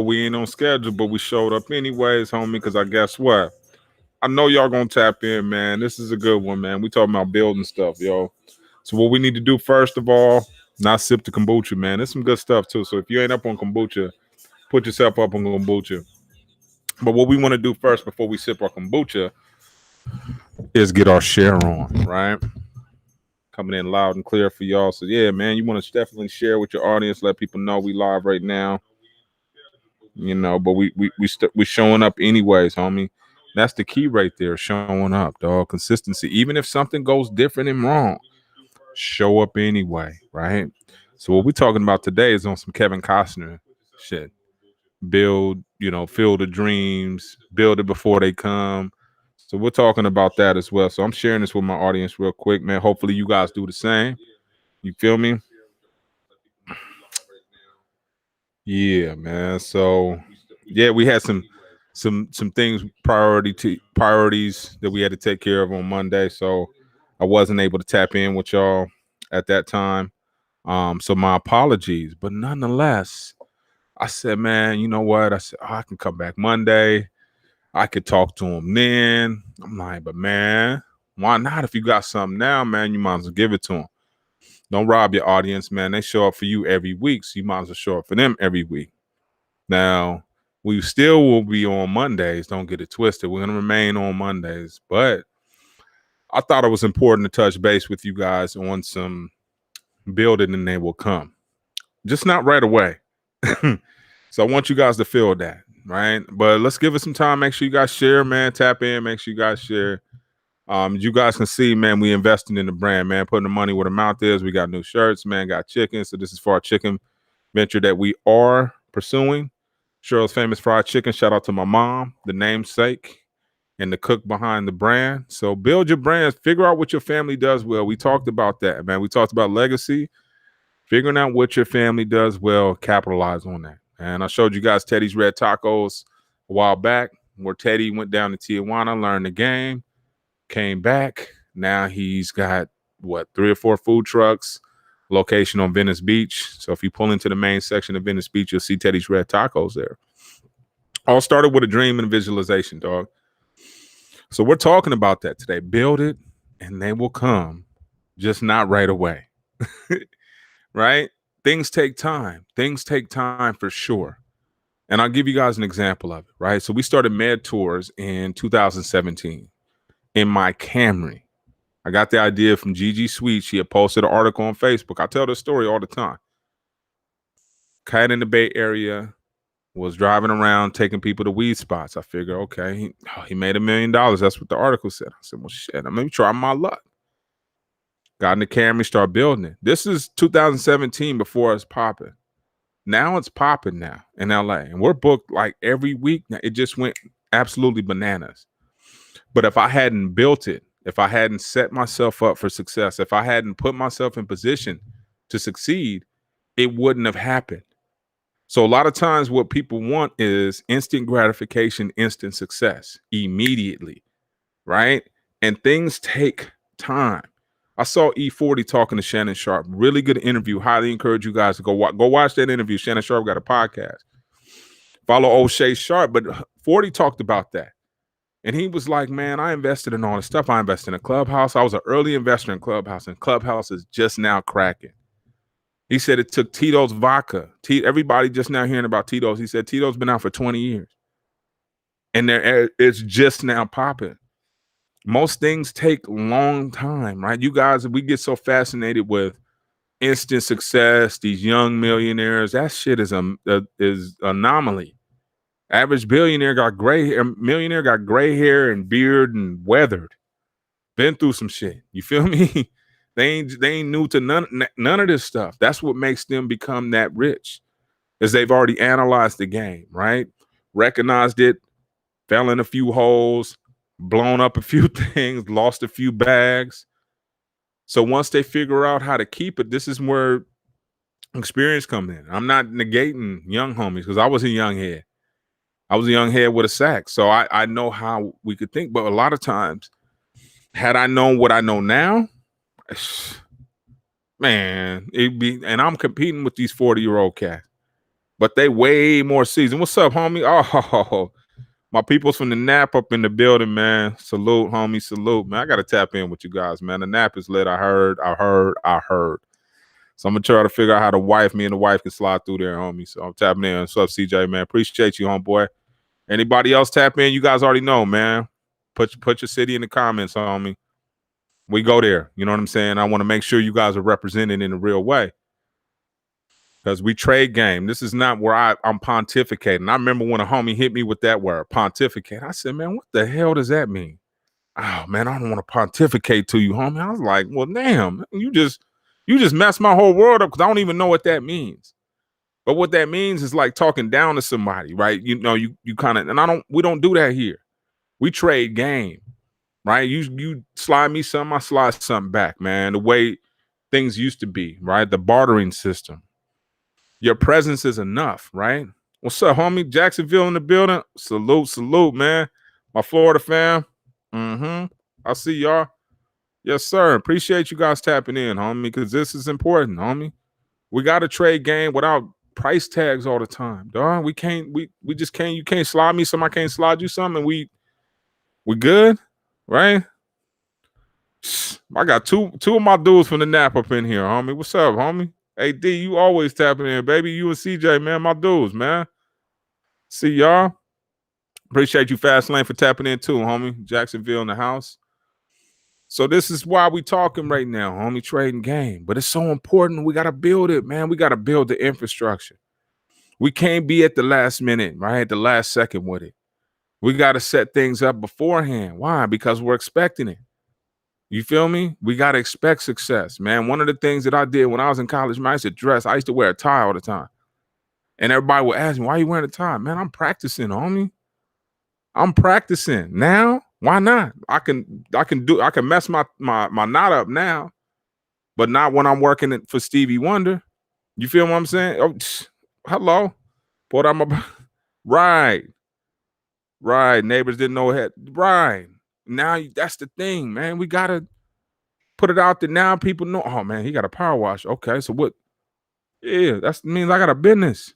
We ain't on schedule, but we showed up anyways, homie, because I guess what? I know y'all gonna tap in, man. This is a good one, man. We talking about building stuff, yo. So what we need to do first of all, not sip the kombucha, man. There's some good stuff too. So if you ain't up on kombucha, put yourself up on kombucha. But what we want to do first before we sip our kombucha is get our share on, right? Coming in loud and clear for y'all. So yeah, man, you want to definitely share with your audience, let people know we live right now. But we showing up anyways, homie. That's the key right there, showing up, dog. Consistency. Even if something goes different and wrong, show up anyway, right? So what we're talking about today is on some Kevin Costner shit. Build, field of dreams, build it before they come. So we're talking about that as well. So I'm sharing this with my audience real quick, man. Hopefully you guys do the same. You feel me? Yeah, man. So yeah, we had some things priorities that we had to take care of on Monday. So I wasn't able to tap in with y'all at that time. So my apologies, but nonetheless, I said, man, you know what? I said, I can come back Monday. I could talk to him then. I'm like, but man, why not? If you got something now, man, you might as well give it to him. Don't rob your audience, man. They show up for you every week, so you might as well show up for them every week. Now, we still will be on Mondays. Don't get it twisted. We're going to remain on Mondays. But I thought it was important to touch base with you guys on some building and they will come. Just not right away. So I want you guys to feel that, right? But let's give it some time. Make sure you guys share, man. Tap in. Make sure you guys share. You guys can see, man, we investing in the brand, man. Putting the money where the mouth is. We got new shirts, man. Got chicken. So this is for our chicken venture that we are pursuing. Cheryl's Famous Fried Chicken. Shout out to my mom, the namesake, and the cook behind the brand. So build your brands. Figure out what your family does well. We talked about that, man. We talked about legacy. Figuring out what your family does well, capitalize on that. And I showed you guys Teddy's Red Tacos a while back, where Teddy went down to Tijuana, learned the game, came back. Now he's got, 3 or 4 food trucks, location on Venice Beach. So if you pull into the main section of Venice Beach, you'll see Teddy's Red Tacos there. All started with a dream and a visualization, dog. So we're talking about that today. Build it and they will come, just not right away. Right? Things take time. Things take time for sure. And I'll give you guys an example of it, right? So we started Med Tours in 2017 in my Camry. I got the idea from Gigi Sweet. She had posted an article on Facebook. I tell this story all the time. Cat in the Bay Area, was driving around taking people to weed spots. I figured, okay, he made $1 million. That's what the article said. I said, well, shit, let me try my luck. Got in the Camry, start building it. This is 2017 before it's popping. Now it's popping now in LA. And we're booked like every week. Now, it just went absolutely bananas. But if I hadn't built it, if I hadn't set myself up for success, if I hadn't put myself in position to succeed, it wouldn't have happened. So a lot of times what people want is instant gratification, instant success immediately, right? And things take time. I saw E40 talking to Shannon Sharp. Really good interview. Highly encourage you guys to go watch that interview. Shannon Sharp got a podcast. Follow O'Shea Sharp. But 40 talked about that. And he was like, man, I invested in all this stuff. I invested in a Clubhouse. I was an early investor in Clubhouse, and Clubhouse is just now cracking. He said it took Tito's vodka. Everybody just now hearing about Tito's. He said Tito's been out for 20 years. And it's just now popping. Most things take a long time, right? You guys, we get so fascinated with instant success, these young millionaires. That shit is anomaly. Average billionaire got gray hair, millionaire got gray hair and beard and weathered. Been through some shit. You feel me? They ain't new to none of this stuff. That's what makes them become that rich, is they've already analyzed the game, right? Recognized it, fell in a few holes, blown up a few things, lost a few bags. So once they figure out how to keep it, this is where experience comes in. I'm not negating young homies because I was a young head. I was a young head with a sack. So I know how we could think. But a lot of times, had I known what I know now, man, it'd be, and I'm competing with these 40-year-old cats. but they way more seasoned. What's up, homie? Oh, my people's from the Nap up in the building, man. Salute, homie. Salute, man. I got to tap in with you guys, man. The Nap is lit. I heard. So I'm going to try to figure out how me and the wife can slide through there, homie. So I'm tapping in. What's up, CJ, man? Appreciate you, homeboy. Anybody else tap in? You guys already know, man. Put your city in the comments, homie. We go there. You know what I'm saying? I want to make sure you guys are represented in a real way. Because we trade game. This is not where I'm pontificating. I remember when a homie hit me with that word, pontificate. I said, man, what the hell does that mean? Oh, man, I don't want to pontificate to you, homie. I was like, well, damn, you just messed my whole world up because I don't even know what that means. But what that means is like talking down to somebody, right? You know, you kind of, and we don't do that here. We trade game, right? You slide me something, I slide something back, man. The way things used to be, right? The bartering system. Your presence is enough, right? What's up, homie? Jacksonville in the building. Salute, man. My Florida fam. I see y'all. Yes, sir. Appreciate you guys tapping in, homie, because this is important, homie. We got to trade game without price tags all the time, dog. We just can't. You can't slide me some. I can't slide you something. And we good, right? I got two of my dudes from the Nap up in here, homie. What's up, homie? Hey, D, you always tapping in, baby. You and CJ, man, my dudes, man. See y'all. Appreciate you, Fast Lane, for tapping in too, homie. Jacksonville in the house. So this is why we talking right now, homie, trading game. But it's so important. We got to build it, man. We got to build the infrastructure. We can't be at the last minute, right? At the last second with it. We got to set things up beforehand. Why? Because we're expecting it. You feel me? We got to expect success, man. One of the things that I did when I was in college, man, I used to dress. I used to wear a tie all the time. And everybody would ask me, why are you wearing a tie? Man, I'm practicing, homie. I'm practicing. Now, why not? I can mess my knot up now, but not when I'm working for Stevie Wonder. You feel what I'm saying? Oh, hello. But right. Neighbors didn't know it. Right. Now that's the thing, man. We gotta put it out there. Now people know. Oh man, he got a power wash. Okay, so what? Yeah, that means I got a business.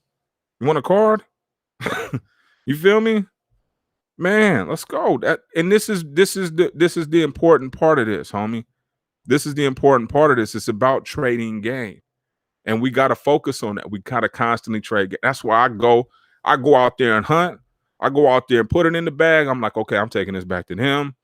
You want a card? You feel me? Man, let's go. This is the important part of this, homie. This is the important part of this. It's about trading game, and we got to focus on that. We gotta constantly trade game. That's why I go out there and hunt. I go out there and put it in the bag. I'm like, okay, I'm taking this back to him.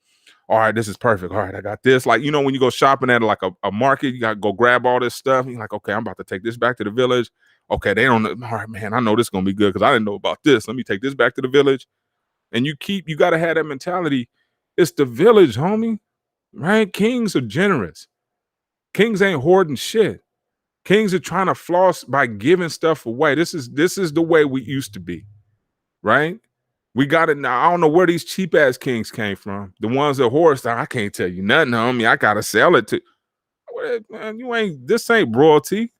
All right, this is perfect. All right, I got this. Like, you know, when you go shopping at like a market, you got to go grab all this stuff. You're like, okay, I'm about to take this back to the village. Okay, they don't know. All right, man, I know this is going to be good because I didn't know about this. Let me take this back to the village. And you got to have that mentality. It's the village, homie, right? Kings are generous. Kings ain't hoarding shit. Kings are trying to floss by giving stuff away. This is the way we used to be, right? We got it now. I don't know where these cheap ass kings came from. The ones that horse, I can't tell you nothing, homie. I gotta sell it to. Man, this ain't royalty.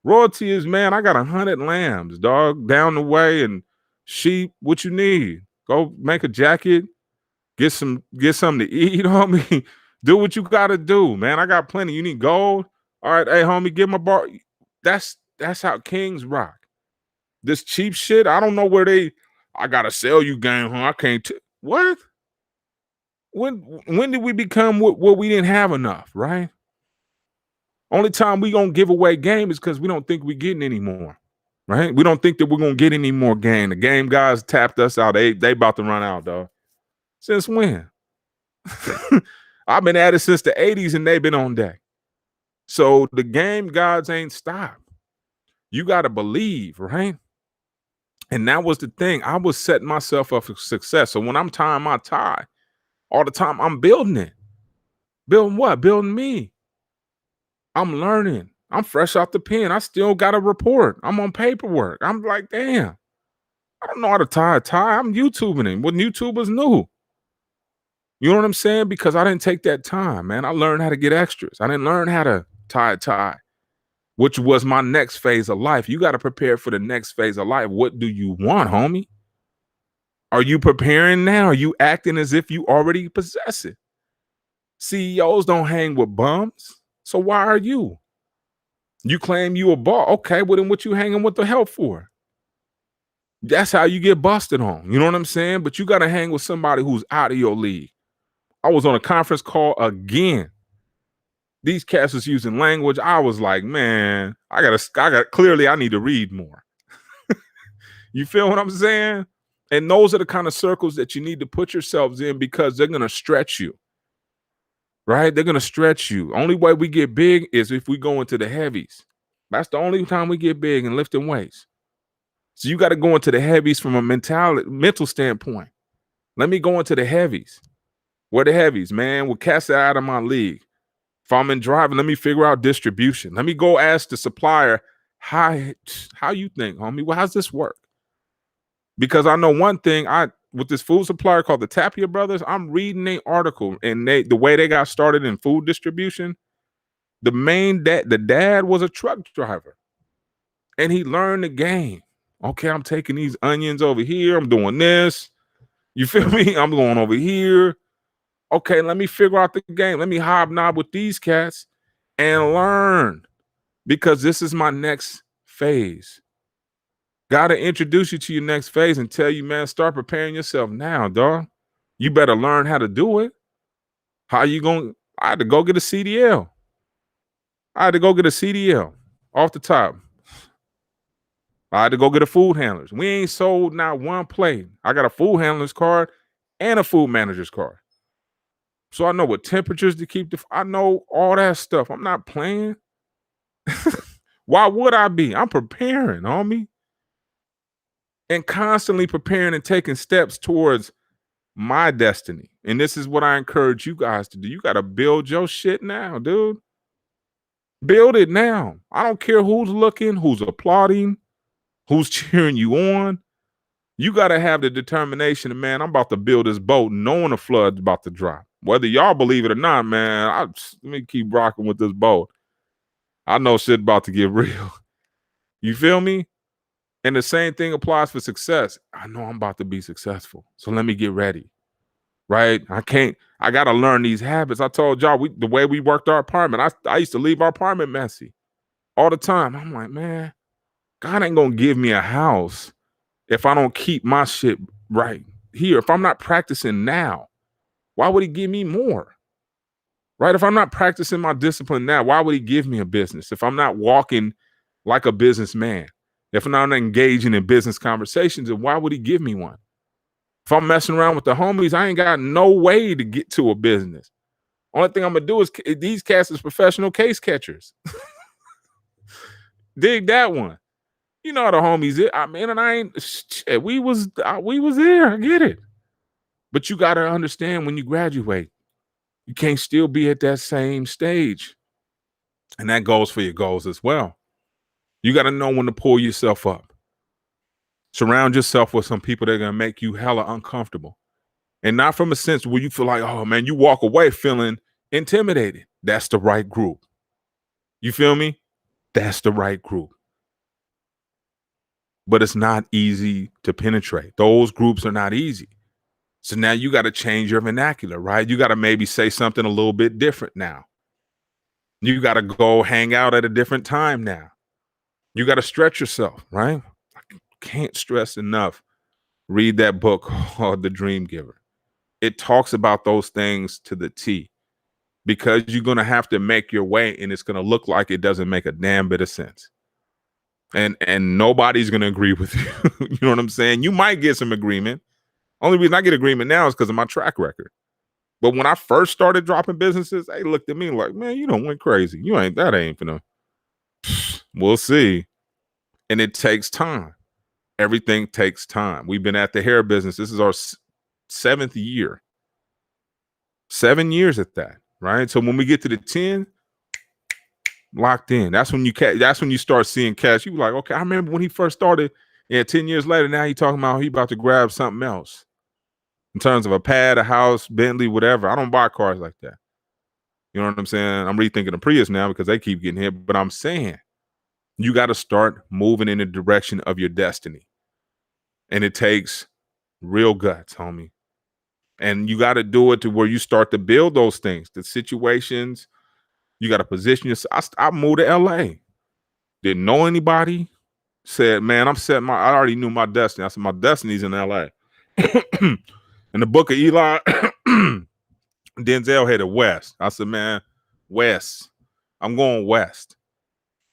Royalty is, man, I got 100 lambs, dog, down the way, and sheep. What you need? Go make a jacket. Get something to eat, homie. Do what you gotta do, man. I got plenty. You need gold. All right, hey, homie, give my bar. That's how kings rock. This cheap shit, I don't know where I gotta sell you game, huh? I can't. What? When did we become what we didn't have enough, right? Only time we gonna give away game is because we don't think we're getting any more, right? We don't think that we're gonna get any more game. The game guys tapped us out. They about to run out, dog. Since when? I've been at it since the 80s and they've been on deck. So the game gods ain't stopped. You gotta believe, right? And that was the thing. I was setting myself up for success. So when I'm tying my tie, all the time, I'm building it. Building what? Building me. I'm learning. I'm fresh off the pen. I still got a report. I'm on paperwork. I'm like, damn, I don't know how to tie a tie. I'm YouTubing it. When YouTubers knew. You know what I'm saying? Because I didn't take that time, man. I learned how to get extras. I didn't learn how to tie a tie, which was my next phase of life. You got to prepare for the next phase of life. What do you want, homie? Are you preparing now? Are you acting as if you already possess it? CEOs don't hang with bums. So why are you? You claim you a boss. Okay, well then what you hanging with the help for? That's how you get busted on. You know what I'm saying? But you got to hang with somebody who's out of your league. I was on a conference call again. These cats was using language. I was like, man, clearly I need to read more. You feel what I'm saying? And those are the kind of circles that you need to put yourselves in because they're going to stretch you, right? They're going to stretch you. Only way we get big is if we go into the heavies. That's the only time we get big in lifting weights. So you got to go into the heavies from a mental standpoint. Let me go into the heavies. Where the heavies, man? We'll cast that out of my league. If I'm in driving, let me figure out distribution. Let me go ask the supplier, how you think, homie? Well, how's this work? Because I know one thing, with this food supplier called the Tapia Brothers, I'm reading their article and the way they got started in food distribution. The dad was a truck driver, and he learned the game. Okay, I'm taking these onions over here. I'm doing this. You feel me? I'm going over here. Okay, let me figure out the game. Let me hobnob with these cats and learn because this is my next phase. Got to introduce you to your next phase and tell you, man, start preparing yourself now, dog. You better learn how to do it. How you going? I had to go get a CDL. Off the top. I had to go get a food handler's. We ain't sold not one plate. I got a food handler's card and a food manager's card. So I know what temperatures to keep. I know all that stuff. I'm not playing. Why would I be? I'm preparing, homie. And constantly preparing and taking steps towards my destiny. And this is what I encourage you guys to do. You got to build your shit now, dude. Build it now. I don't care who's looking, who's applauding, who's cheering you on. You got to have the determination of, man, I'm about to build this boat knowing the flood's about to drop. Whether y'all believe it or not, man, let me keep rocking with this boat. I know shit about to get real. You feel me? And the same thing applies for success. I know I'm about to be successful. So let me get ready. Right? I got to learn these habits. I told y'all the way we worked our apartment, I used to leave our apartment messy all the time. I'm like, man, God ain't going to give me a house if I don't keep my shit right here. If I'm not practicing now, why would he give me more? Right? If I'm not practicing my discipline now, why would he give me a business? If I'm not walking like a businessman, if I'm not engaging in business conversations, then why would he give me one? If I'm messing around with the homies, I ain't got no way to get to a business. Only thing I'm going to do is these cats is professional case catchers. Dig that one. You know how the homies, we was there. I get it. But you got to understand when you graduate, you can't still be at that same stage. And that goes for your goals as well. You got to know when to pull yourself up. Surround yourself with some people that are going to make you hella uncomfortable. And not from a sense where you feel like, oh, man, you walk away feeling intimidated. That's the right group. You feel me? That's the right group. But it's not easy to penetrate. Those groups are not easy. So now you got to change your vernacular, right? You got to maybe say something a little bit different now. You got to go hang out at a different time now. You got to stretch yourself, right? I can't stress enough. Read that book called The Dream Giver. It talks about those things to the T because you're going to have to make your way and it's going to look like it doesn't make a damn bit of sense. And nobody's going to agree with you. You know what I'm saying? You might get some agreement. Only reason I get agreement now is because of my track record. But when I first started dropping businesses, they looked at me like, man, you done went crazy. That ain't finna. We'll see. And it takes time. Everything takes time. We've been at the hair business. This is our 7th year. 7 years at that, right? So when we get to the 10, locked in. That's when you start seeing cash. You be like, okay, I remember when he first started. Yeah, 10 years later, now he talking about he about to grab something else. In terms of a pad, a house, Bentley, whatever. I don't buy cars like that. You know what I'm saying? I'm rethinking a Prius now because they keep getting hit. But I'm saying you got to start moving in the direction of your destiny. And it takes real guts, homie. And you got to do it to where you start to build those things, the situations. You got to position yourself. I moved to LA. Didn't know anybody. said, man, I already knew my destiny. I said, my destiny's in LA. In the book of Eli, Denzel headed west. I said, man, west. I'm going west.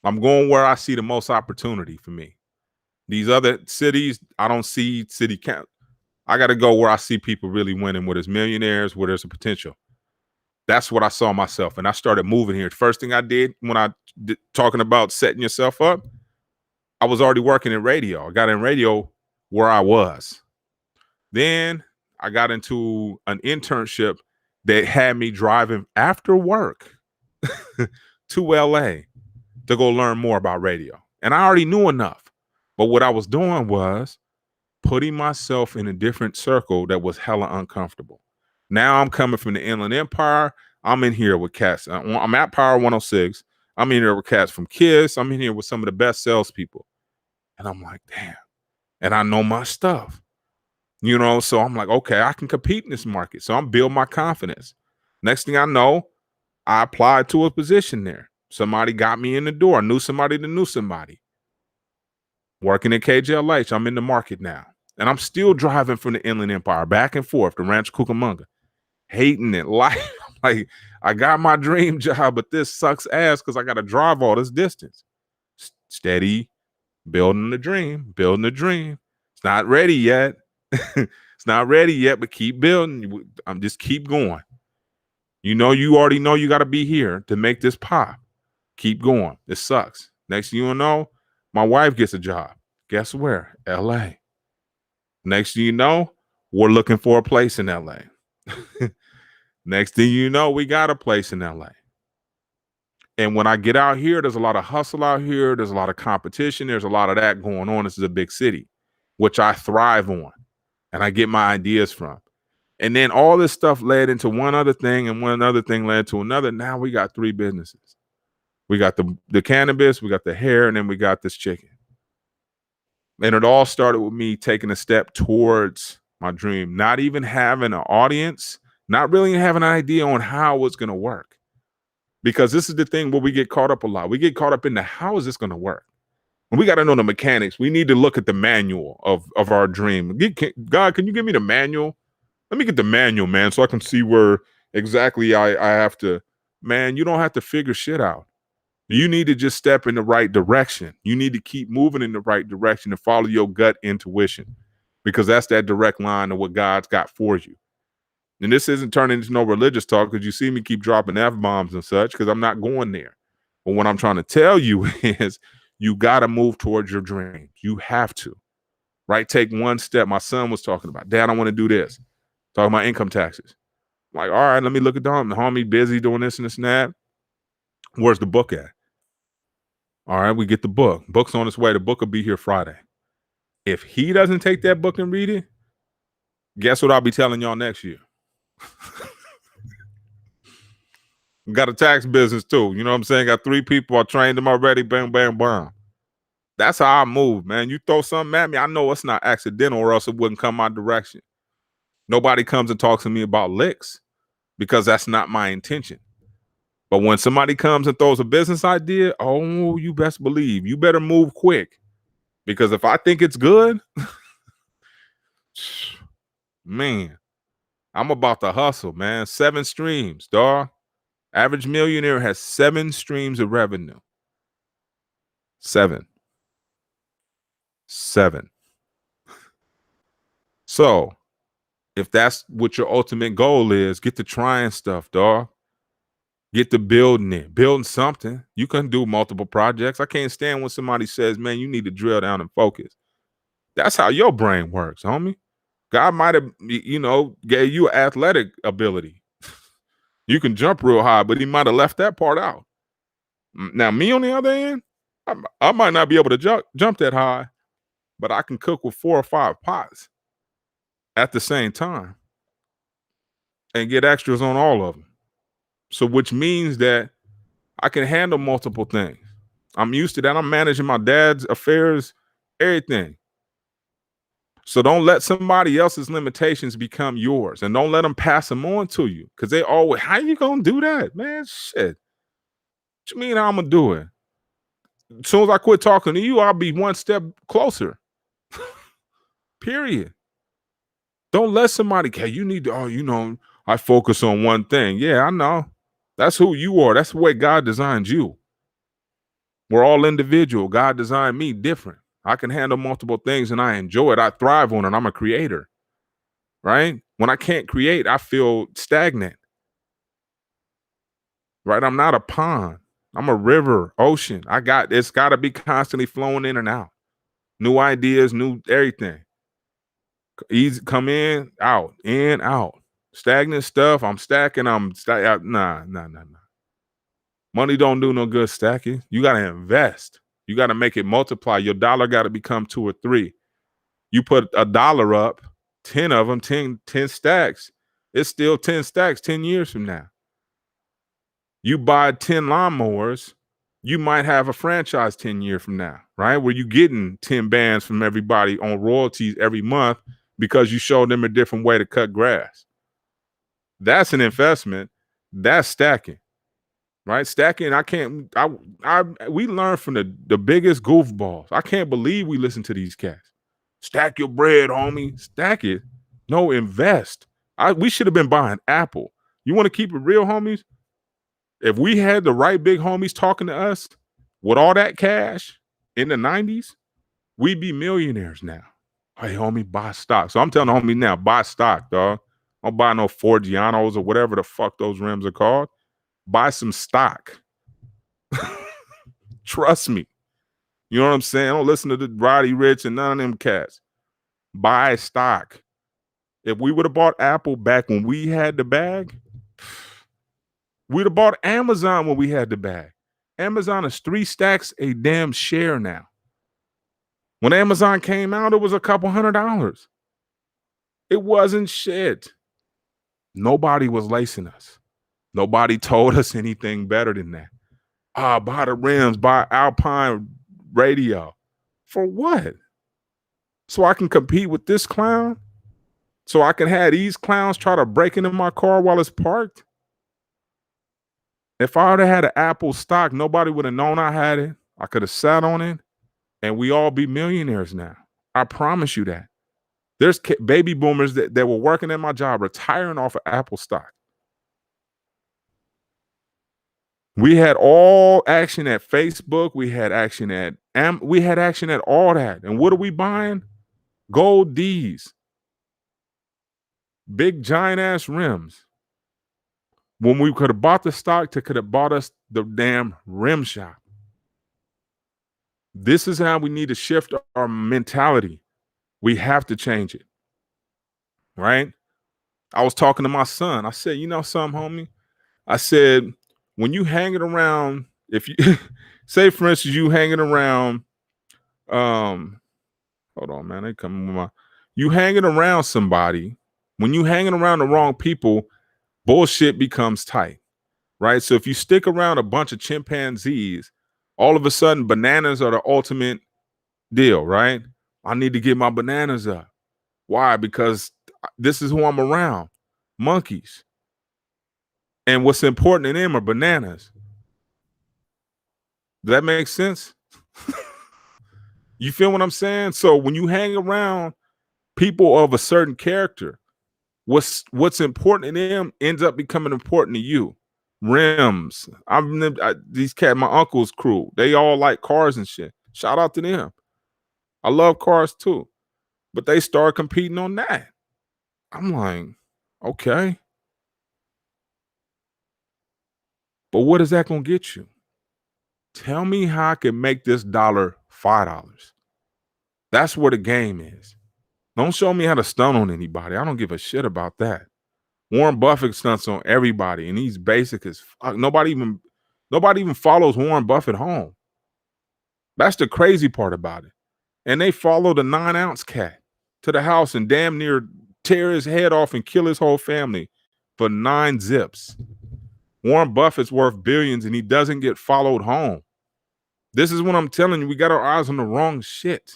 I'm going where I see the most opportunity for me. These other cities, I don't see city count. I got to go where I see people really winning, where there's millionaires, where there's a potential. That's what I saw myself. And I started moving here. The first thing I did when talking about setting yourself up, I was already working in radio. I got in radio where I was. Then I got into an internship that had me driving after work to LA to go learn more about radio. And I already knew enough. But what I was doing was putting myself in a different circle that was hella uncomfortable. Now I'm coming from the Inland Empire. I'm in here with cats. I'm at Power 106. I'm in here with cats from Kiss. I'm in here with some of the best salespeople. And I'm like, damn. And I know my stuff. So I'm like, okay, I can compete in this market. So I'm building my confidence. Next thing I know, I applied to a position there. Somebody got me in the door. I knew somebody that knew somebody. Working at KJLH, I'm in the market now. And I'm still driving from the Inland Empire back and forth to Rancho Cucamonga. Hating it. Like I got my dream job, but this sucks ass because I got to drive all this distance. Steady, building the dream. It's not ready yet. It's not ready yet, but keep building. I'm just keep going. You already know you got to be here to make this pop. Keep going. It sucks. Next thing you know, my wife gets a job. Guess where? LA. Next thing you know, we're looking for a place in LA. Next thing you know, we got a place in LA. And when I get out here, there's a lot of hustle out here. There's a lot of competition. There's a lot of that going on. This is a big city, which I thrive on and I get my ideas from. And then all this stuff led into one other thing, and one other thing led to another. Now we got 3 businesses. We got the cannabis, we got the hair, and then we got this chicken. And it all started with me taking a step towards my dream, not even having an audience, not really having an idea on how it's going to work. Because this is the thing where we get caught up a lot. We get caught up in the how is this going to work? And we got to know the mechanics. We need to look at the manual of our dream. God, can you give me the manual? Let me get the manual, man, so I can see where exactly I have to. Man, you don't have to figure shit out. You need to just step in the right direction. You need to keep moving in the right direction and follow your gut intuition, because that's that direct line of what God's got for you. And this isn't turning into no religious talk, because you see me keep dropping F-bombs and such, because I'm not going there. But what I'm trying to tell you is you got to move towards your dreams. You have to, right? Take one step. My son was talking about, Dad, I want to do this. Talking about income taxes. I'm like, all right, let me look at the homie busy doing this and this and that. Where's the book at? All right, we get the book. Book's on its way. The book will be here Friday. If he doesn't take that book and read it, guess what I'll be telling y'all next year? Got a tax business too. You know what I'm saying? Got 3 people. I trained them already. Bang, bang, bang. That's how I move, man. You throw something at me, I know it's not accidental, or else it wouldn't come my direction. Nobody comes and talks to me about licks because that's not my intention. But when somebody comes and throws a business idea, oh, you best believe you better move quick, because if I think it's good, man, I'm about to hustle, man. 7 streams, dog. Average millionaire has 7 streams of revenue. 7. So if that's what your ultimate goal is, get to trying stuff, dog. Get to building something. You can do multiple projects. I can't stand when somebody says, man, you need to drill down and focus. That's how your brain works, homie. God might have, gave you athletic ability. You can jump real high, but he might have left that part out. Now, me on the other end, I might not be able to jump that high, but I can cook with 4 or 5 pots at the same time and get extras on all of them. So which means that I can handle multiple things. I'm used to that. I'm managing my dad's affairs, everything. So don't let somebody else's limitations become yours, and don't let them pass them on to you, because they always, how you going to do that, man? Shit. What you mean how I'm going to do it? As soon as I quit talking to you, I'll be one step closer. Period. Don't let somebody, hey, you need to, I focus on one thing. Yeah, I know. That's who you are. That's the way God designed you. We're all individual. God designed me different. I can handle multiple things and I enjoy it. I thrive on it. I'm a creator, right? When I can't create, I feel stagnant, right? I'm not a pond. I'm a river, ocean. It's got to be constantly flowing in and out. New ideas, new everything. Easy, come in, out. Stagnant stuff. I'm stacking. Nah. Money don't do no good stacking. You got to invest. You got to make it multiply. Your dollar got to become 2 or 3. You put $1 up, 10 of them, 10 stacks. It's still 10 stacks 10 years from now. You buy 10 lawnmowers, you might have a franchise 10 years from now, right? Where you getting 10 bands from everybody on royalties every month because you showed them a different way to cut grass. That's an investment. That's stacking, right? Stacking, we learn from the biggest goofballs. I can't believe we listen to these cats. Stack your bread, homie. Stack it. No, invest. We should have been buying Apple. You want to keep it real, homies? If we had the right big homies talking to us with all that cash in the 90s, we'd be millionaires now. Hey, homie, buy stock. So I'm telling the homie now, buy stock, dog. Don't buy no Forgianos or whatever the fuck those rims are called. Buy some stock. Trust me. You know what I'm saying? Don't listen to the Roddy Rich and none of them cats. Buy stock. If we would have bought Apple back when we had the bag, we'd have bought Amazon when we had the bag. Amazon is 3 stacks a damn share now. When Amazon came out, it was a couple $100. It wasn't shit. Nobody was lacing us. Nobody told us anything better than that. Buy the rims, buy Alpine radio. For what? So I can compete with this clown? So I can have these clowns try to break into my car while it's parked? If I would have had an Apple stock, nobody would have known I had it. I could have sat on it, and we all be millionaires now. I promise you that. There's baby boomers that were working at my job, retiring off of Apple stock. We had all action at Facebook. We had action at all that. And what are we buying? Gold D's. Big giant ass rims. When we could have bought the stock, could have bought us the damn rim shop. This is how we need to shift our mentality. We have to change it. Right? I was talking to my son. I said, you know something, homie? I said, when you hanging around, if you say, for instance, you hanging around, hold on, man, they coming with my, you hanging around somebody, when you hanging around the wrong people, bullshit becomes tight, right? So if you stick around a bunch of chimpanzees, all of a sudden bananas are the ultimate deal, right? I need to get my bananas up. Why? Because this is who I'm around, monkeys. And what's important to them are bananas. Does that make sense? You feel what I'm saying? So when you hang around people of a certain character, what's important to them ends up becoming important to you. Rims. These my uncle's crew, they all like cars and shit. Shout out to them. I love cars too. But they start competing on that. I'm like, okay. But what is that going to get you? Tell me how I can make this dollar $5. That's where the game is. Don't show me how to stunt on anybody. I don't give a shit about that. Warren Buffett stunts on everybody, and he's basic as fuck. Nobody even follows Warren Buffett home. That's the crazy part about it. And they follow the 9-ounce cat to the house and damn near tear his head off and kill his whole family for 9 zips. Warren Buffett's worth billions, and he doesn't get followed home. This is what I'm telling you. We got our eyes on the wrong shit.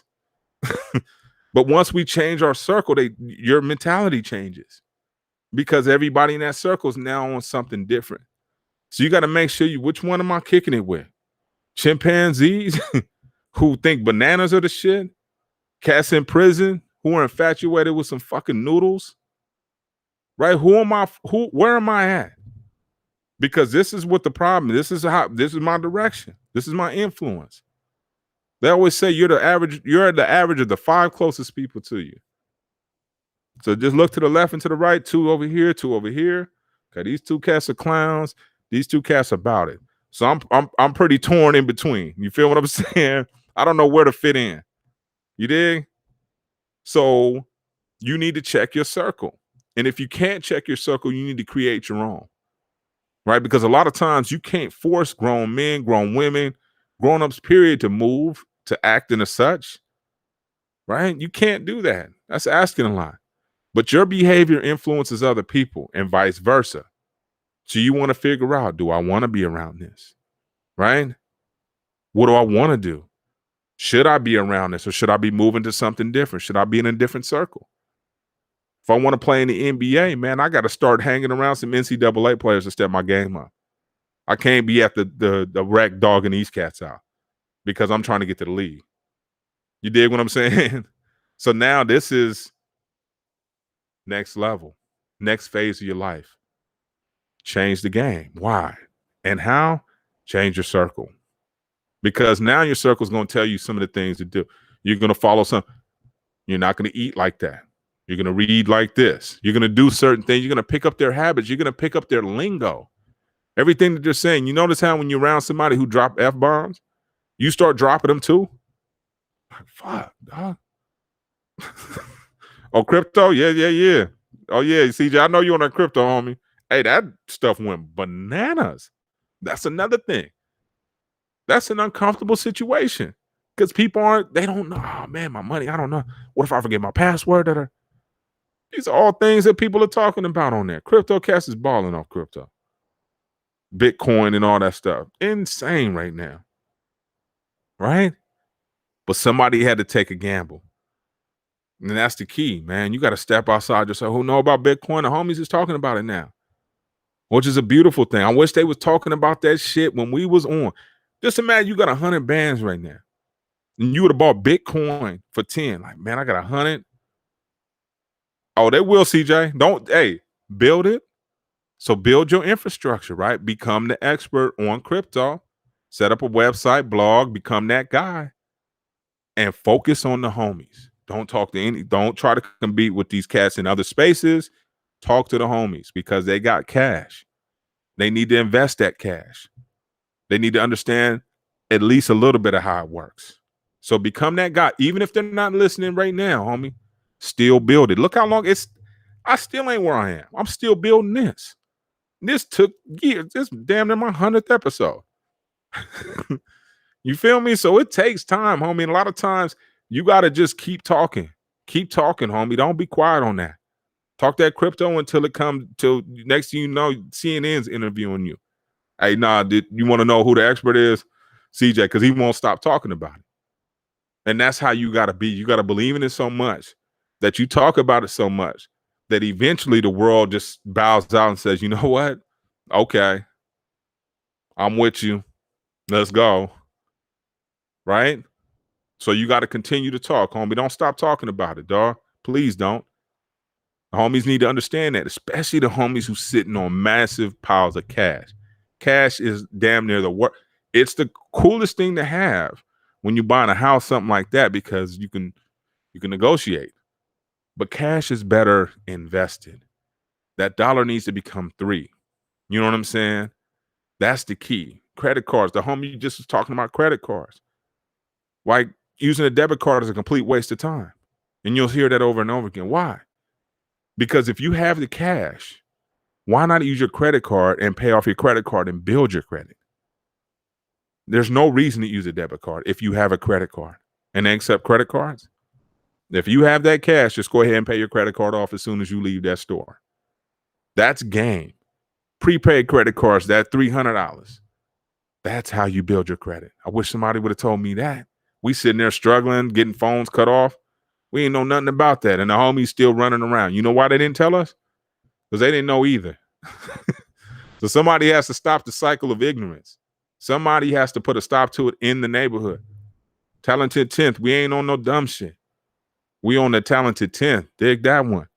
But once we change our circle, your mentality changes because everybody in that circle is now on something different. So you got to make sure which one am I kicking it with? chimpanzees who think bananas are the shit, cats in prison who are infatuated with some fucking noodles, right? Where am I at? Because this is what the problem is. This is my direction. This is my influence. They always say you're the average of the 5 closest people to you. So just look to the left and to the right, 2 over here, 2 over here. Okay, these 2 cats are clowns. These 2 cats are about it. So I'm pretty torn in between. You feel what I'm saying? I don't know where to fit in. You dig? So you need to check your circle. And if you can't check your circle, you need to create your own. Right? Because a lot of times you can't force grown men, grown women, grown-ups, period, to move, to act in a such. Right? You can't do that. That's asking a lot. But your behavior influences other people and vice versa. So you want to figure out, do I want to be around this? Right? What do I want to do? Should I be around this or should I be moving to something different? Should I be in a different circle? If I want to play in the NBA, man, I got to start hanging around some NCAA players to step my game up. I can't be at the rec dogging these cats out because I'm trying to get to the league. You dig what I'm saying? So now this is next level, next phase of your life. Change the game. Why? And how? Change your circle. Because now your circle is going to tell you some of the things to do. You're going to follow some. You're not going to eat like that. You're going to read like this. You're going to do certain things. You're going to pick up their habits. You're going to pick up their lingo. Everything that they're saying. You notice how when you're around somebody who drop F-bombs, you start dropping them too? Like, fuck, dog. Oh, crypto? Yeah. Oh, yeah, CJ, I know you on that crypto, homie. Hey, that stuff went bananas. That's another thing. That's an uncomfortable situation because people they don't know. Oh, man, my money, I don't know. What if I forget my password? These are all things that people are talking about on there. CryptoCast is balling off crypto. Bitcoin and all that stuff. Insane right now. Right? But somebody had to take a gamble. And that's the key, man. You got to step outside yourself. Who know about Bitcoin? The homies is talking about it now, which is a beautiful thing. I wish they was talking about that shit when we was on. Just imagine you got 100 bands right now. And you would have bought Bitcoin for 10. Like, man, I got 100. Oh, they will, CJ. Build it. So build your infrastructure, right? Become the expert on crypto. Set up a website, blog, become that guy. And focus on the homies. Don't try to compete with these cats in other spaces. Talk to the homies because they got cash. They need to invest that cash. They need to understand at least a little bit of how it works. So become that guy. Even if they're not listening right now, homie, still build it. Look how long I still ain't where I am. I'm still building this. This took years. This damn near my 100th episode. You feel me? So it takes time, homie. And a lot of times you got to just keep talking. Keep talking, homie. Don't be quiet on that. Talk that crypto until next thing you know, CNN's interviewing you. Hey, you want to know who the expert is? CJ, because he won't stop talking about it. And that's how you got to be. You got to believe in it so much that you talk about it so much that eventually the world just bows out and says, you know what? Okay, I'm with you. Let's go. Right? So you got to continue to talk, homie. Don't stop talking about it, dog. Please don't. The homies need to understand that, especially the homies who's sitting on massive piles of cash. Cash is damn near the work. It's the coolest thing to have when you're buying a house, something like that, because you can negotiate. But cash is better invested. That dollar needs to become 3. You know what I'm saying? That's the key. Credit cards. The homie just was talking about credit cards. Like using a debit card is a complete waste of time. And you'll hear that over and over again. Why? Because if you have the cash, why not use your credit card and pay off your credit card and build your credit? There's no reason to use a debit card if you have a credit card. And they accept credit cards. If you have that cash, just go ahead and pay your credit card off as soon as you leave that store. That's game. Prepaid credit cards, that $300. That's how you build your credit. I wish somebody would have told me that. We sitting there struggling, getting phones cut off. We ain't know nothing about that. And the homies still running around. You know why they didn't tell us? Because they didn't know either. So somebody has to stop the cycle of ignorance. Somebody has to put a stop to it in the neighborhood. Talented 10th. We ain't on no dumb shit. We on the talented 10th. Dig that one.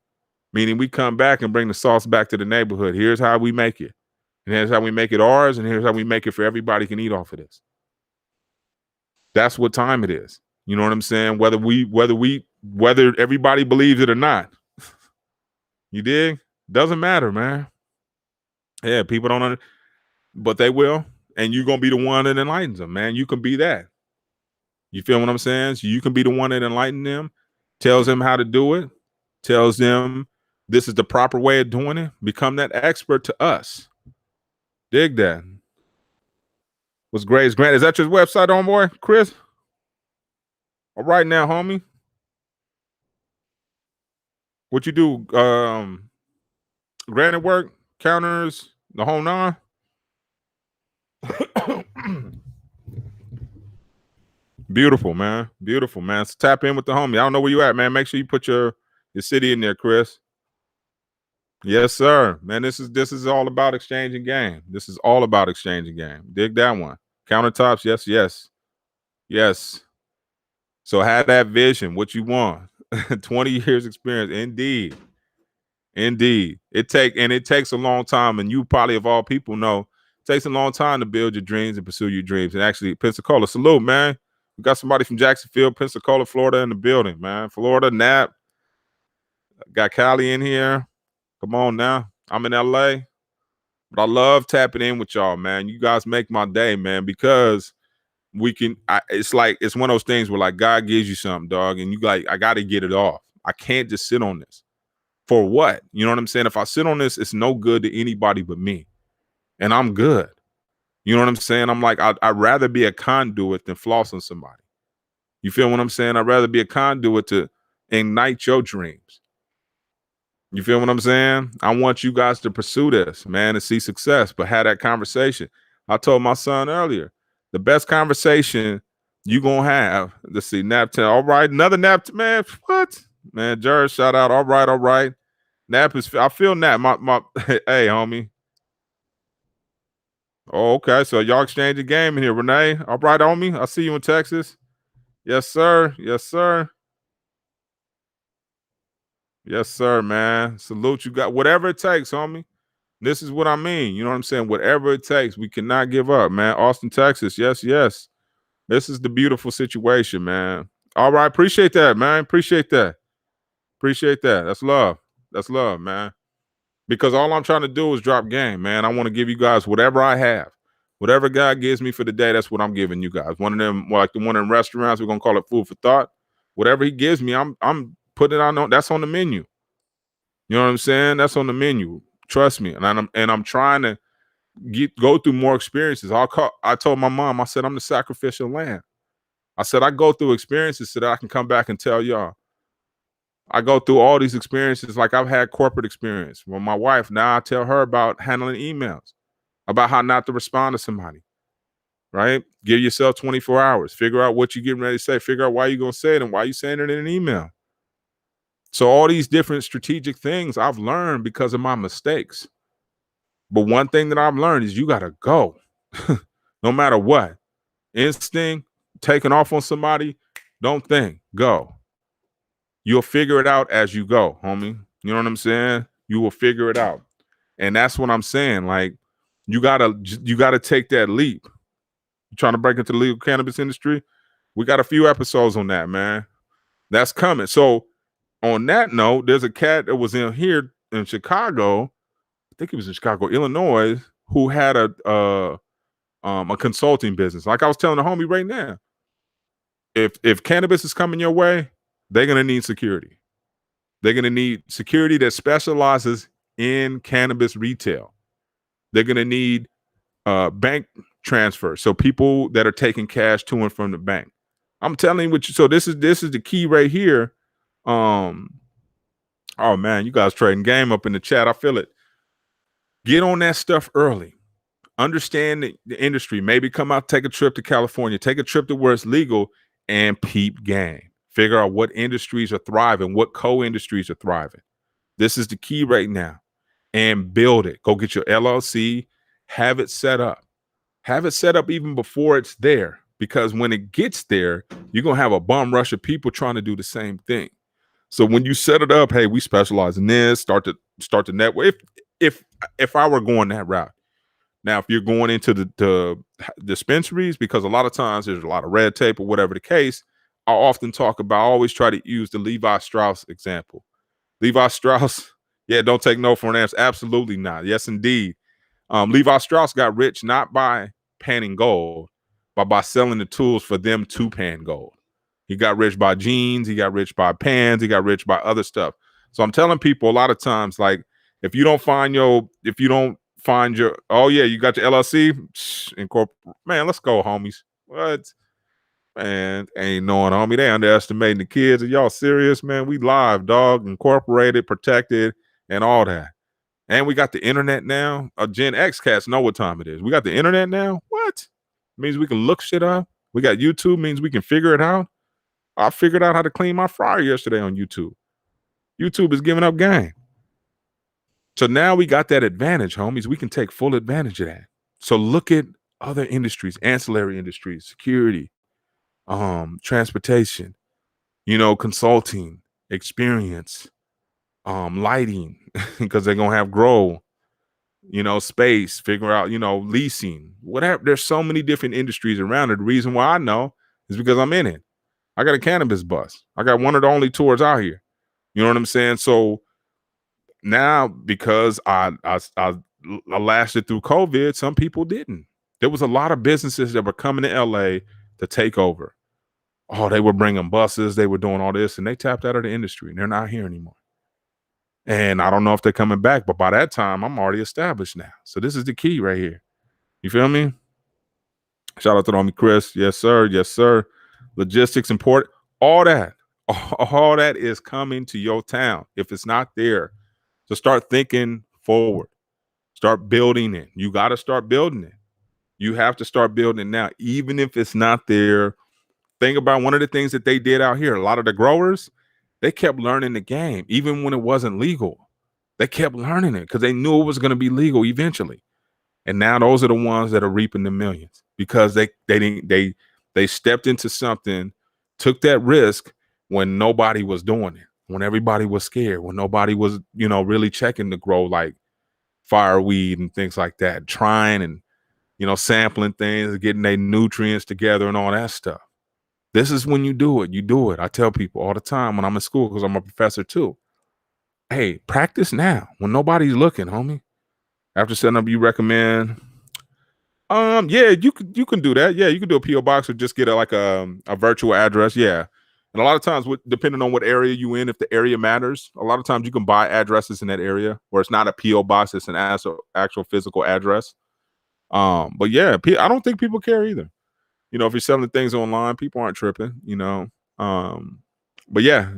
Meaning we come back and bring the sauce back to the neighborhood. Here's how we make it. And here's how we make it ours. And here's how we make it for everybody can eat off of this. That's what time it is. You know what I'm saying? Whether everybody believes it or not. You dig? Doesn't matter, man. Yeah, people don't but they will. And you're gonna be the one that enlightens them, man. You can be that. You feel what I'm saying? So you can be the one that enlightens them, tells them how to do it, tells them this is the proper way of doing it. Become that expert to us. Dig that. What's great is Grant. Is that your website, homeboy, Chris? All right now, homie. What you do? Granite work, counters, the whole nine. Beautiful, man. Beautiful, man. So tap in with the homie. I don't know where you at, man. Make sure you put your city in there, Chris. Yes, sir. Man, this is all about exchanging game. This is all about exchanging game. Dig that one. Countertops, yes, yes. Yes. So have that vision, what you want. 20 years experience. Indeed. Indeed. It takes a long time, and you probably of all people know it takes a long time to build your dreams and pursue your dreams. And actually, Pensacola, salute, man. We got somebody from Jacksonville, Pensacola, Florida in the building, man. Florida, Nap. Got Cali in here. Come on now. I'm in LA. But I love tapping in with y'all, man. You guys make my day, man, because it's one of those things where like God gives you something, dog, and you like, I got to get it off. I can't just sit on this. For what? You know what I'm saying? If I sit on this, it's no good to anybody but me. And I'm good. You know what I'm saying? I'm like, I'd rather be a conduit than floss on somebody. You feel what I'm saying? I'd rather be a conduit to ignite your dreams. You feel what I'm saying? I want you guys to pursue this, man, and see success, but have that conversation. I told my son earlier, the best conversation you gonna have. Let's see, nap time. All right, another nap, man. What? Man, Jared, shout out. All right. Nap is. I feel nap. My. Hey, homie. Oh, okay. So y'all exchange a game in here, Renee. All right, homie. I see you in Texas. Yes, sir. Yes, sir. Yes, sir, man. Salute you. Got whatever it takes, homie. This is what I mean. You know what I'm saying? Whatever it takes, we cannot give up, man. Austin, Texas. Yes, yes. This is the beautiful situation, man. All right. Appreciate that, man. Appreciate that. Appreciate that. That's love. That's love, man. Because all I'm trying to do is drop game, man. I want to give you guys whatever I have. Whatever God gives me for the day, that's what I'm giving you guys. One of them, like the one in restaurants, we're gonna call it food for thought. Whatever he gives me, I'm putting it on. That's on the menu. You know what I'm saying? That's on the menu. Trust me. And I'm trying to go through more experiences. I told my mom, I said, I'm the sacrificial lamb. I said, I go through experiences so that I can come back and tell y'all. I go through all these experiences. Like I've had corporate experience. Well, my wife, now I tell her about handling emails, about how not to respond to somebody, right? Give yourself 24 hours. Figure out what you're getting ready to say. Figure out why you're going to say it and why you're saying it in an email. So all these different strategic things I've learned because of my mistakes. But one thing that I've learned is you got to go no matter what. Instinct, taking off on somebody, don't think, go. You'll figure it out as you go, homie. You know what I'm saying? You will figure it out. And that's what I'm saying. Like, you gotta take that leap. You trying to break into the legal cannabis industry? We got a few episodes on that, man. That's coming. So on that note, there's a cat that was in here in Chicago. I think he was in Chicago, Illinois, who had a consulting business. Like I was telling the homie right now, if cannabis is coming your way, they're gonna need security. They're gonna need security that specializes in cannabis retail. They're gonna need bank transfers, so people that are taking cash to and from the bank. I'm telling you what. So this is the key right here. Oh man, you guys trading game up in the chat. I feel it. Get on that stuff early. Understand the industry. Maybe come out, take a trip to California, take a trip to where it's legal, and peep game. Figure out what industries are thriving, what co-industries are thriving. This is the key right now. And build it. Go get your LLC, have it set up. Have it set up even before it's there, because when it gets there, you're gonna have a bum rush of people trying to do the same thing. So when you set it up, hey, we specialize in this, start the network. If I were going that route. Now, if you're going into the dispensaries, because a lot of times there's a lot of red tape or whatever the case, I often talk about, I always try to use the Levi Strauss example. Levi Strauss, yeah, don't take no for an answer. Absolutely not. Yes, indeed. Levi Strauss got rich not by panning gold, but by selling the tools for them to pan gold. He got rich by jeans. He got rich by pans. He got rich by other stuff. So I'm telling people a lot of times, like, if you don't find your, oh yeah, you got your LLC, incorporate, man, let's go, homies. What? Man, ain't knowing, homie. They underestimating the kids. Are y'all serious, man? We live, dog, incorporated, protected, and all that. And we got the internet now. Gen X cats know what time it is. We got the internet now. What? Means we can look shit up. We got YouTube, means we can figure it out. I figured out how to clean my fryer yesterday on YouTube. YouTube is giving up game. So now we got that advantage, homies. We can take full advantage of that. So look at other industries, ancillary industries, security, transportation, consulting, experience, lighting, because they're gonna have grow, space, figure out, leasing, whatever. There's so many different industries around it. The reason why I know is because I'm in it. I got a cannabis bus. I got one of the only tours out here. You know what I'm saying? So now, because I lasted through COVID, some people didn't. There was a lot of businesses that were coming to LA to take over. Oh, they were bringing buses, they were doing all this, and they tapped out of the industry, and they're not here anymore. And I don't know if they're coming back, but by that time, I'm already established now. So this is the key right here. You feel me? Shout out to homie Chris. Yes, sir. Yes, sir. Logistics, import, all that. All that is coming to your town. If it's not there, so start thinking forward. Start building it. You got to start building it. You have to start building it now, even if it's not there. Think about one of the things that they did out here. A lot of the growers, they kept learning the game, even when it wasn't legal. They kept learning it because they knew it was going to be legal eventually. And now those are the ones that are reaping the millions, because they stepped into something, took that risk when nobody was doing it, when everybody was scared, when nobody was, really checking to grow like fireweed and things like that, trying and, sampling things, getting their nutrients together and all that stuff. This is when you do it. You do it. I tell people all the time when I'm in school, because I'm a professor too. Hey, practice now when nobody's looking, homie. After setting up, you recommend. Yeah, you can do that. Yeah, you can do a PO box or just get a virtual address. Yeah, and a lot of times, depending on what area you in, if the area matters, a lot of times you can buy addresses in that area where it's not a PO box; it's an actual physical address. But yeah, I don't think people care either. If you're selling things online, people aren't tripping. But yeah,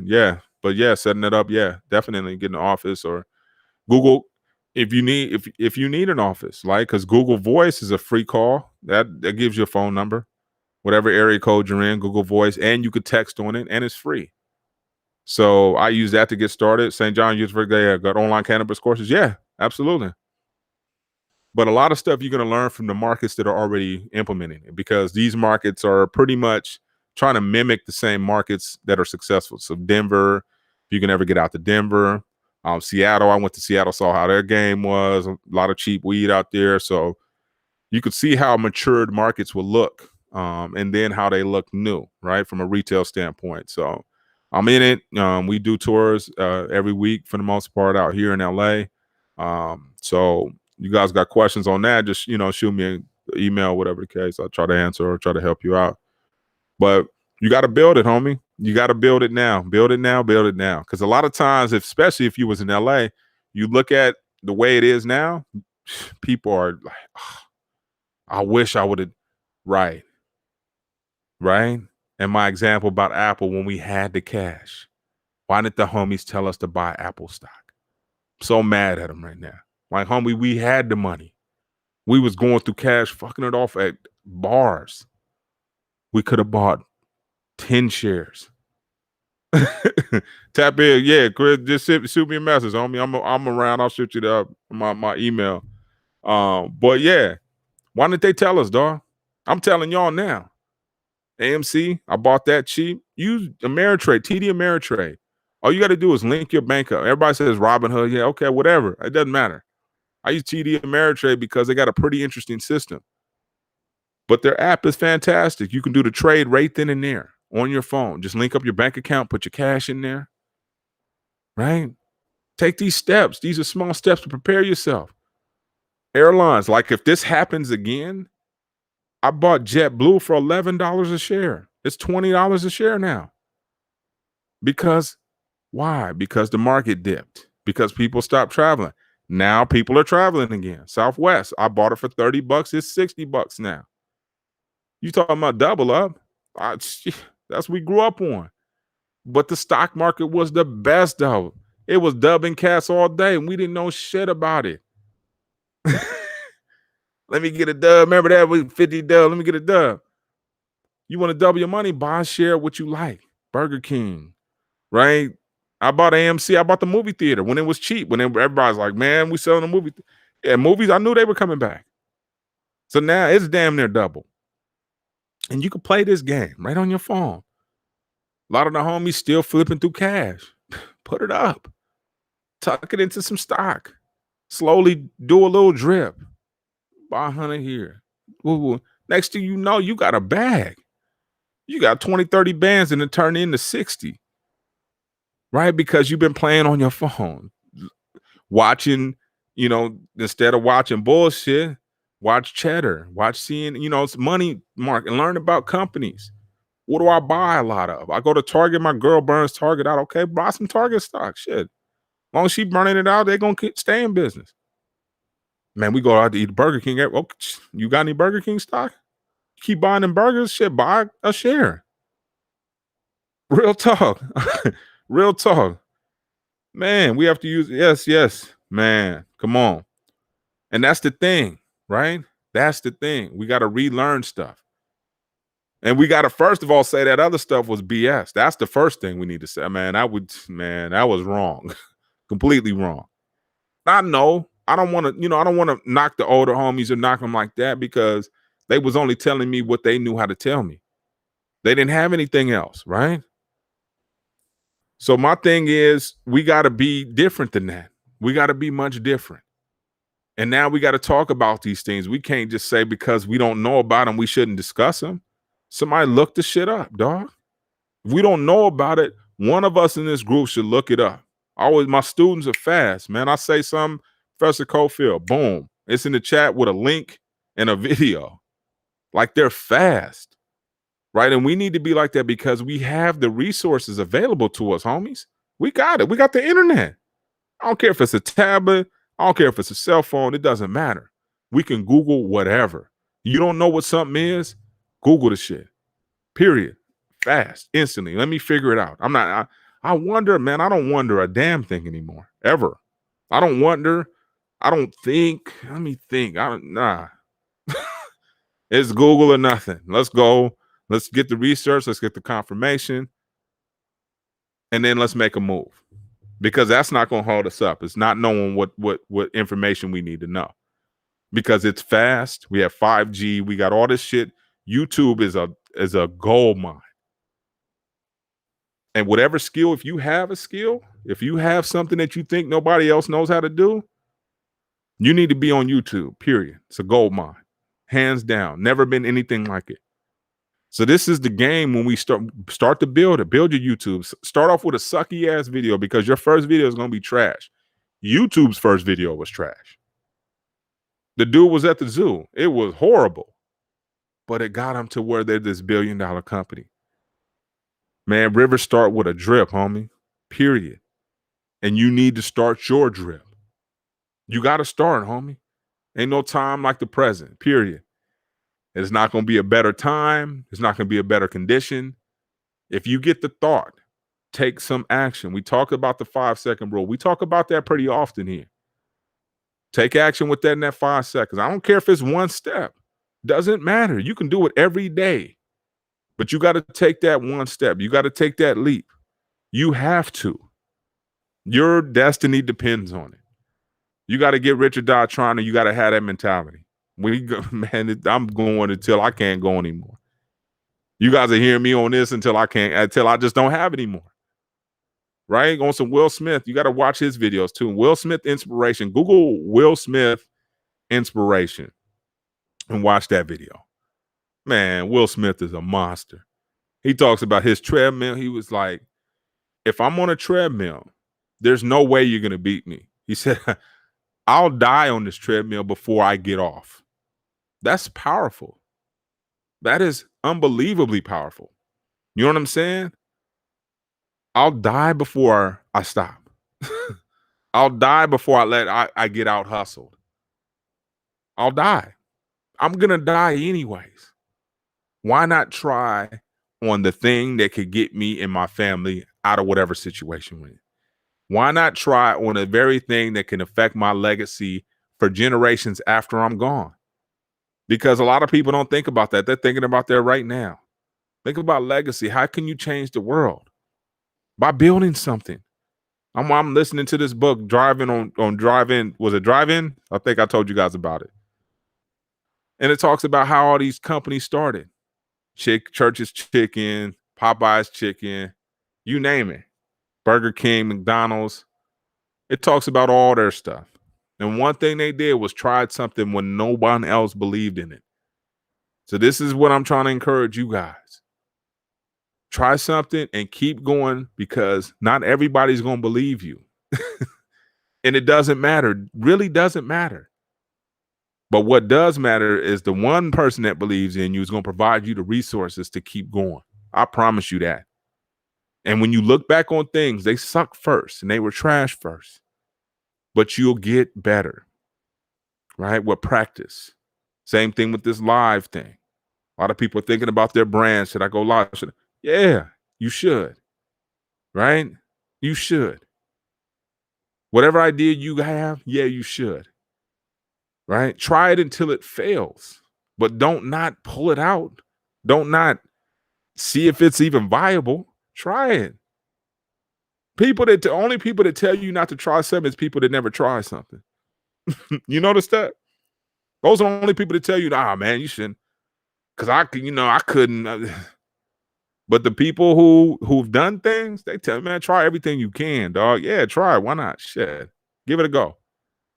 setting it up, yeah, definitely get an office or Google. If you need an office, like, because Google Voice is a free call that gives you a phone number, whatever area code you're in, Google Voice, and you could text on it, and it's free. So I use that to get started. St. John University, they got online cannabis courses. Yeah, absolutely. But a lot of stuff you're going to learn from the markets that are already implementing it, because these markets are pretty much trying to mimic the same markets that are successful. So Denver, if you can ever get out to Denver. Seattle, I went to Seattle, saw how their game was. A lot of cheap weed out there. So you could see how matured markets will look, and then how they look new, right, from a retail standpoint. So I'm in it. We do tours every week for the most part out here in LA. So you guys got questions on that, just, shoot me an email, whatever the case. I'll try to answer or try to help you out. But you got to build it, homie. You got to build it now. Build it now. Build it now. Because a lot of times, especially if you was in LA, you look at the way it is now, people are like, oh, I wish I would have. Right. Right. And my example about Apple, when we had the cash, why didn't the homies tell us to buy Apple stock? I'm so mad at them right now. Like, homie, we had the money. We was going through cash, fucking it off at bars. We could have bought 10 shares. Tap in. Yeah, Chris, just shoot me a message, homie. I'm around. I'll shoot you my email. But yeah, Why didn't they tell us, dog? I'm telling y'all now. AMC, I bought that cheap. Use Ameritrade, TD Ameritrade. All you got to do is link your bank up. Everybody says Robinhood. Yeah, okay, whatever. It doesn't matter. I use TD Ameritrade because they got a pretty interesting system. But their app is fantastic. You can do the trade right then and there on your phone. Just link up your bank account, put your cash in there, right? Take these steps. These are small steps to prepare yourself. Airlines, like if this happens again, I bought JetBlue for $11 a share. It's $20 a share now. Because why? Because the market dipped. Because people stopped traveling. Now people are traveling again. Southwest, I bought it for $30. It's $60 now. You talking about double up? That's what we grew up on. But the stock market was the best though. It was dubbing cats all day, and we didn't know shit about it. Let me get a dub. Remember that with 50 dub? Let me get a dub. You want to double your money? Buy a share what you like. Burger King, right? I bought AMC. I bought the movie theater when it was cheap. When everybody's like, man, we selling the movie. Yeah, movies. I knew they were coming back. So now it's damn near double. And you can play this game right on your phone. A lot of the homies still flipping through cash. Put it up. Tuck it into some stock. Slowly do a little drip. Buy 100 here. Ooh. Next thing you know, you got a bag. You got 20, 30 bands and it turned into 60. Right? Because you've been playing on your phone. Watching, instead of watching bullshit, watch cheddar. Watch seeing, it's money market. Learn about companies. What do I buy a lot of? I go to Target. My girl burns Target out. Okay, buy some Target stock. Shit. As long as she burning it out, they're going to stay in business. Man, we go out to eat Burger King. Okay, you got any Burger King stock? Keep buying them burgers. Shit, buy a share. Real talk. Real talk. Man, we have to use, yes. Man, come on. And that's the thing, right? That's the thing. We got to relearn stuff. And we got to first of all say that other stuff was BS. That's the first thing we need to say. Man, that was wrong. Completely wrong. I know. I don't want to, knock the older homies or knock them like that because they was only telling me what they knew how to tell me. They didn't have anything else, right? So my thing is we got to be different than that. We got to be much different. And now we got to talk about these things. We can't just say because we don't know about them, we shouldn't discuss them. Somebody look the shit up, dog. If we don't know about it, one of us in this group should look it up. My students are fast, man. I say something, Professor Cofield, boom. It's in the chat with a link and a video. Like they're fast, right? And we need to be like that because we have the resources available to us, homies. We got it. We got the internet. I don't care if it's a tablet. I don't care if it's a cell phone. It doesn't matter. We can Google whatever. You don't know what something is? Google the shit. Period. Fast. Instantly. Let me figure it out. I wonder, man. I don't wonder a damn thing anymore. Ever. I don't wonder. I don't think. Let me think. Nah. It's Google or nothing. Let's go. Let's get the research. Let's get the confirmation. And then let's make a move. Because that's not going to hold us up. It's not knowing what information we need to know. Because it's fast. We have 5G. We got all this shit. YouTube is a gold mine. And whatever skill, if you have a skill, if you have something that you think nobody else knows how to do, you need to be on YouTube, period. It's a gold mine. Hands down. Never been anything like it. So this is the game when we start to build it. Build your YouTube. Start off with a sucky ass video because your first video is going to be trash. YouTube's first video was trash. The dude was at the zoo. It was horrible. But it got him to where they're this $1 billion company. Man, rivers start with a drip, homie. Period. And you need to start your drip. You got to start, homie. Ain't no time like the present, period. It's not going to be a better time. It's not going to be a better condition. If you get the thought, take some action. We talk about the 5-second rule. We talk about that pretty often here. Take action with that in that 5 seconds. I don't care if it's one step. Doesn't matter. You can do it every day. But you got to take that one step. You got to take that leap. You have to. Your destiny depends on it. You got to get rich or die trying, and you got to have that mentality. We go, man, I'm going until I can't go anymore. You guys are hearing me on this until I just don't have anymore. Right? On some Will Smith. You got to watch his videos too. Will Smith inspiration. Google Will Smith inspiration and watch that video. Man, Will Smith is a monster. He talks about his treadmill. He was like, if I'm on a treadmill, there's no way you're going to beat me. He said, I'll die on this treadmill before I get off. That's powerful. That is unbelievably powerful. You know what I'm saying? I'll die before I stop. I'll die before I get out hustled. I'll die. I'm going to die anyways. Why not try on the thing that could get me and my family out of whatever situation we're in? Why not try on the very thing that can affect my legacy for generations after I'm gone? Because a lot of people don't think about that. They're thinking about that right now. Think about legacy. How can you change the world? By building something. I'm listening to this book, Driving on Drive-In. Was it Drive-In? I think I told you guys about it. And it talks about how all these companies started. Church's Chicken, Popeye's Chicken, you name it. Burger King, McDonald's. It talks about all their stuff. And one thing they did was tried something when no one else believed in it. So this is what I'm trying to encourage you guys. Try something and keep going because not everybody's going to believe you. And it doesn't matter. Really doesn't matter. But what does matter is the one person that believes in you is going to provide you the resources to keep going. I promise you that. And when you look back on things, they suck first and they were trash first. But you'll get better, right? With practice. Same thing with this live thing. A lot of people are thinking about their brand. Should I go live? Yeah, you should, right? You should. Whatever idea you have, yeah, you should, right? Try it until it fails, but don't not pull it out. Don't not see if it's even viable. Try it. Only people that tell you not to try something is people that never try something. You notice that? Those are the only people that tell you, nah, man, you shouldn't. Cause I couldn't. But the people who've done things, they tell me, man, try everything you can, dog. Yeah, try it. Why not? Shit. Give it a go.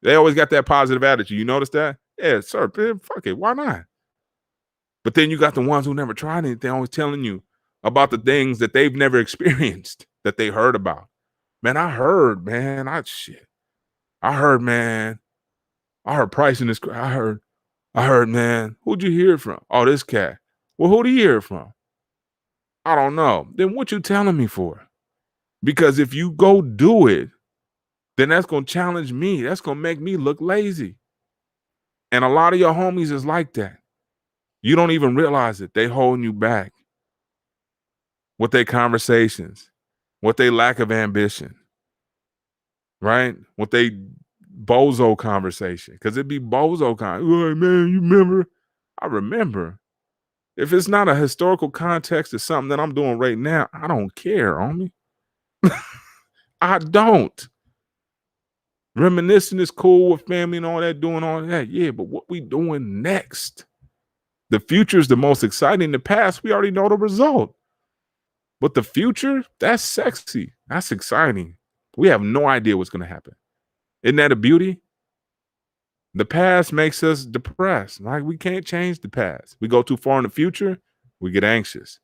They always got that positive attitude. You notice that? Yeah, sir. Fuck it. Why not? But then you got the ones who never tried anything, always telling you about the things that they've never experienced, that they heard about. Man, I heard, man. I heard, man. I heard pricing this. I heard, man. Who'd you hear from? Oh, this cat. Well, who'd he hear from? I don't know. Then what you telling me for? Because if you go do it, then that's going to challenge me. That's going to make me look lazy. And a lot of your homies is like that. You don't even realize it. They holding you back with their conversations, with their lack of ambition, right? With their bozo conversation. Because it'd be bozo oh, man, you remember? I remember. If it's not a historical context of something that I'm doing right now, I don't care, homie. I don't. Reminiscing is cool with family and all that, doing all that. Yeah, but what we doing next? The future is the most exciting. The past, we already know the result. But the future, that's sexy. That's exciting. We have no idea what's going to happen. Isn't that a beauty? The past makes us depressed. Like we can't change the past. We go too far in the future, we get anxious.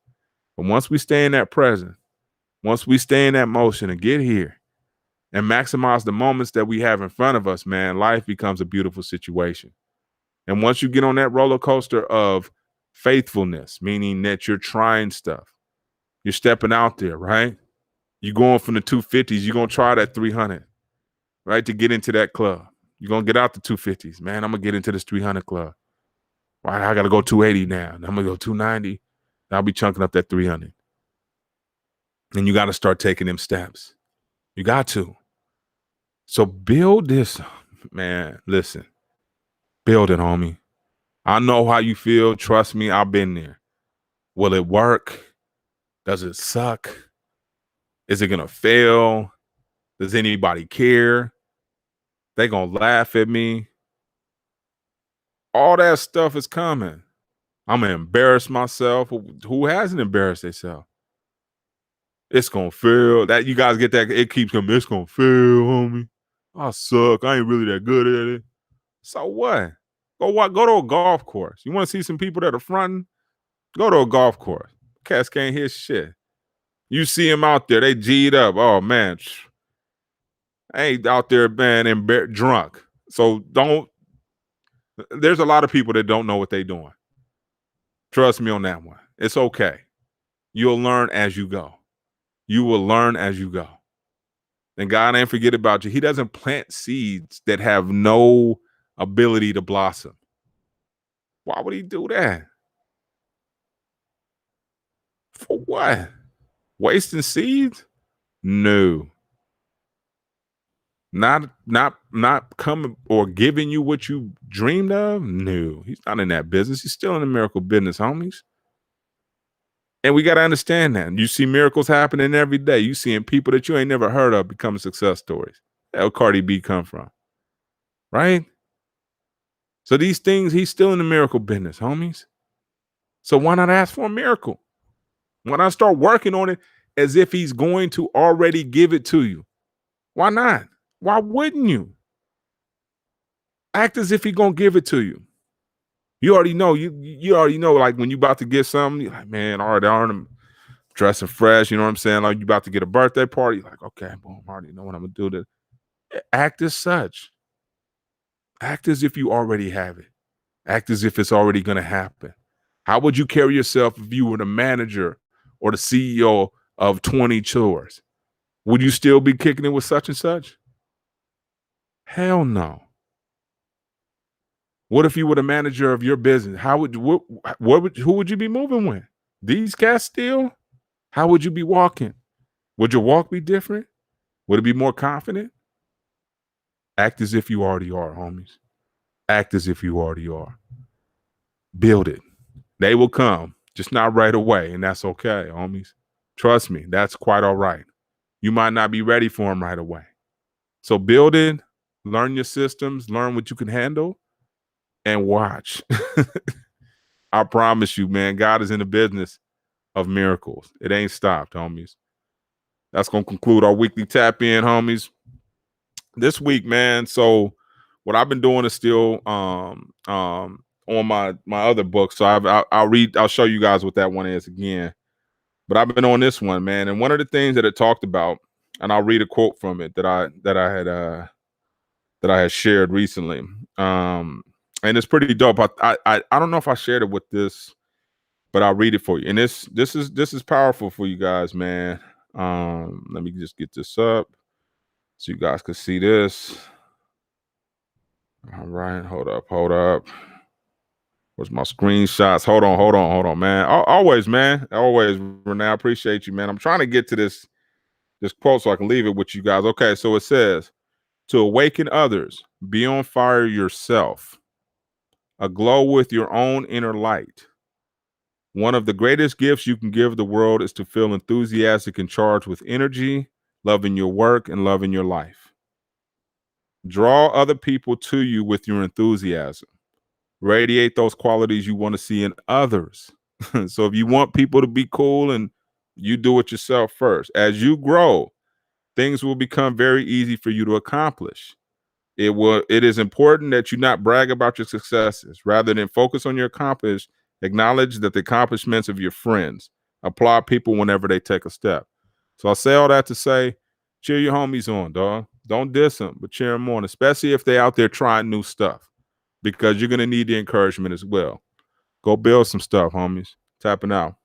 But once we stay in that present, once we stay in that motion and get here and maximize the moments that we have in front of us, man, life becomes a beautiful situation. And once you get on that roller coaster of faithfulness, meaning that you're trying stuff, you're stepping out there, right? You're going from the 250s, you're going to try that 300, right? To get into that club. You're going to get out the 250s. Man, I'm going to get into this 300 club. Right, I got to go 280 now. I'm going to go 290. I'll be chunking up that 300. And you got to start taking them steps. You got to. So build this, man. Listen, build it, homie. I know how you feel. Trust me, I've been there. Will it work? Does it suck? Is it going to fail? Does anybody care? They going to laugh at me. All that stuff is coming. I'm gonna embarrass myself. Who hasn't embarrassed themselves? It's gonna fail. That you guys get that? It keeps coming. It's gonna fail, homie. I suck. I ain't really that good at it. So what? Go to a golf course. You want to see some people that are fronting? Go to a golf course. Cats can't hear shit. You see them out there, they G'd up. Oh man, I ain't out there, man, and drunk. So don't. There's a lot of people that don't know what they're doing. Trust me on that one. It's okay. You'll learn as you go. You will learn as you go. And God ain't forget about you. He doesn't plant seeds that have no ability to blossom. Why would he do that? For what? Wasting seeds? No. Not coming or giving you what you dreamed of? No. He's not in that business. He's still in the miracle business, homies. And we got to understand that. You see miracles happening every day. You seeing people that you ain't never heard of becoming success stories. Where Cardi B come from? Right? So these things, he's still in the miracle business, homies. So why not ask for a miracle? Why not start working on it as if he's going to already give it to you? Why not? Why wouldn't you? Act as if he's going to give it to you. You already know. You already know, like when you about to get something, you're like, man, all right, I'm dressing fresh. You know what I'm saying? Like you about to get a birthday party. You're like, okay, boom, I already know what I'm going to do. Act as such. Act as if you already have it. Act as if it's already going to happen. How would you carry yourself if you were the manager or the CEO of 20 chores? Would you still be kicking it with such and such? Hell no. What if you were the manager of your business? How would who would you be moving with? These cats still? How would you be walking? Would your walk be different? Would it be more confident? Act as if you already are, homies. Act as if you already are. Build it. They will come, just not right away, and that's okay, homies. Trust me, that's quite all right. You might not be ready for them right away. So build it, learn your systems, learn what you can handle, and watch. I promise you, man, God is in the business of miracles. It ain't stopped, homies. That's going to conclude our weekly tap in, homies. This week, man, so what I've been doing is still on my other book. So I'll show you guys what that one is again. But I've been on this one, man. And one of the things that it talked about, and I'll read a quote from it that I had shared recently. And it's pretty dope. I don't know if I shared it with this, but I'll read it for you. And this is powerful for you guys, man. Let me just get this up so you guys can see this. All right, hold up. Where's my screenshots? Hold on, man. Always, man. Always, Renee. I appreciate you, man. I'm trying to get to this quote so I can leave it with you guys. Okay, so it says, to awaken others, be on fire yourself, aglow with your own inner light. One of the greatest gifts you can give the world is to feel enthusiastic and charged with energy, loving your work and loving your life. Draw other people to you with your enthusiasm. Radiate those qualities you want to see in others. So if you want people to be cool, and you do it yourself first. As you grow, things will become very easy for you to accomplish. It is important that you not brag about your successes. Rather than focus on your accomplishments, acknowledge that the accomplishments of your friends. Applaud people whenever they take a step. So I say all that to say, cheer your homies on, dog. Don't diss them, but cheer them on, especially if they're out there trying new stuff, because you're going to need the encouragement as well. Go build some stuff, homies. Tapping out.